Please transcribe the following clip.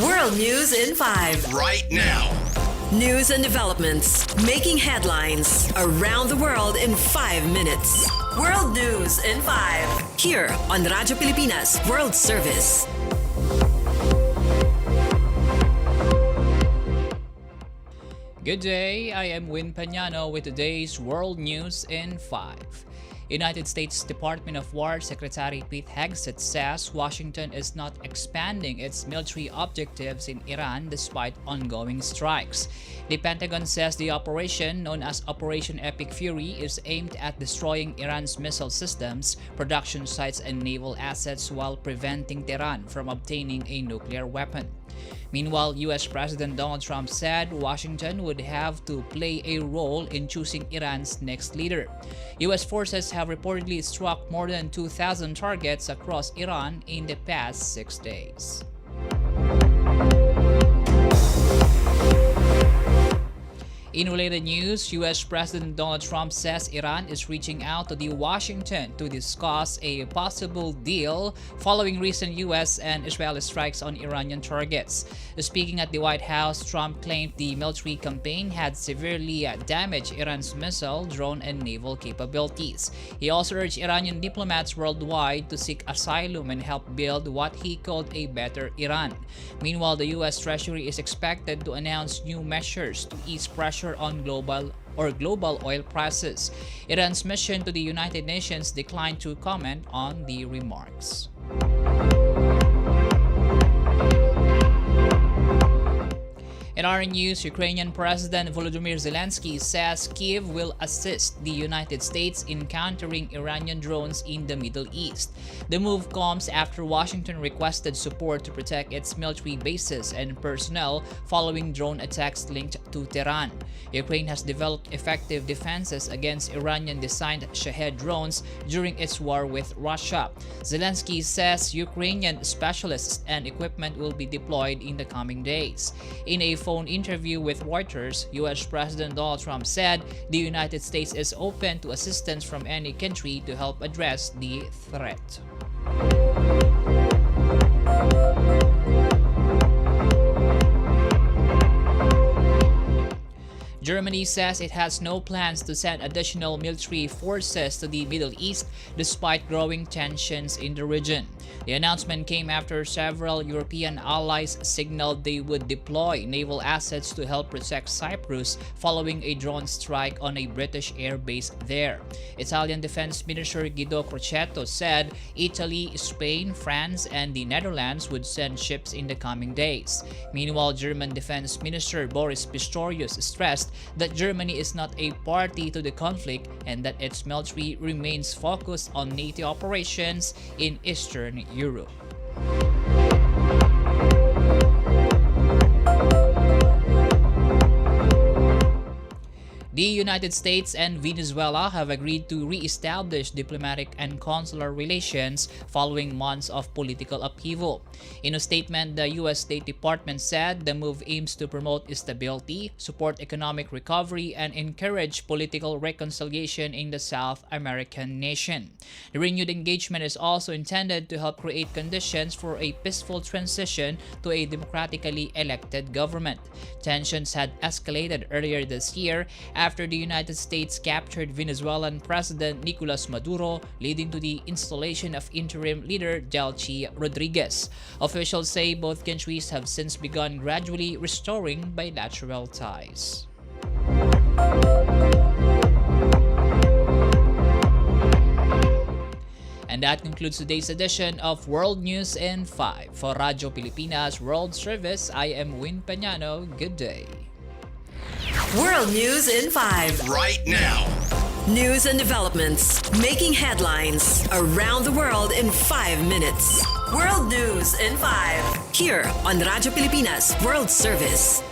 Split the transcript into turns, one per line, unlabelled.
World News in 5.
Right now.
News and developments making headlines around the world in 5 minutes. World News in 5. Here on Radyo Pilipinas World Service.
Good day, I am Peñano with today's World News in 5. United States Department of War Secretary Pete Hegseth says Washington is not expanding its military objectives in Iran despite ongoing strikes. The Pentagon says the operation, known as Operation Epic Fury, is aimed at destroying Iran's missile systems, production sites, and naval assets while preventing Tehran from obtaining a nuclear weapon. Meanwhile, U.S. President Donald Trump said Washington would have to play a role in choosing Iran's next leader. U.S. forces have reportedly struck more than 2,000 targets across Iran in the past 6 days. In related news, U.S. President Donald Trump says Iran is reaching out to Washington to discuss a possible deal following recent U.S. and Israeli strikes on Iranian targets. Speaking at the White House, Trump claimed the military campaign had severely damaged Iran's missile, drone, and naval capabilities. He also urged Iranian diplomats worldwide to seek asylum and help build what he called a better Iran. Meanwhile, the U.S. Treasury is expected to announce new measures to ease pressure on global oil prices. Iran's mission to the United Nations declined to comment on the remarks. In our news, Ukrainian President Volodymyr Zelensky says Kyiv will assist the United States in countering Iranian drones in the Middle East. The move comes after Washington requested support to protect its military bases and personnel following drone attacks linked to Tehran. Ukraine has developed effective defenses against Iranian-designed Shahed drones during its war with Russia. Zelensky says Ukrainian specialists and equipment will be deployed in the coming days. In a phone interview with Reuters, U.S. President Donald Trump said the United States is open to assistance from any country to help address the threat. Germany says it has no plans to send additional military forces to the Middle East despite growing tensions in the region. The announcement came after several European allies signaled they would deploy naval assets to help protect Cyprus following a drone strike on a British air base there. Italian Defense Minister Guido Crosetto said Italy, Spain, France, and the Netherlands would send ships in the coming days. Meanwhile, German Defense Minister Boris Pistorius stressed that Germany is not a party to the conflict and that its military remains focused on NATO operations in Eastern Europe. The United States and Venezuela have agreed to re-establish diplomatic and consular relations following months of political upheaval. In a statement, the U.S. State Department said the move aims to promote stability, support economic recovery, and encourage political reconciliation in the South American nation. The renewed engagement is also intended to help create conditions for a peaceful transition to a democratically elected government. Tensions had escalated earlier this year after the United States captured Venezuelan President Nicolas Maduro, leading to the installation of interim leader Delcy Rodriguez. Officials say both countries have since begun gradually restoring bilateral ties. And that concludes today's edition of World News in 5. For Radyo Pilipinas World Service, I am Peñano. Good day.
World News in 5.
Right now.
News and developments making headlines around the world in 5 minutes. World News in 5. Here on Radyo Pilipinas World Service.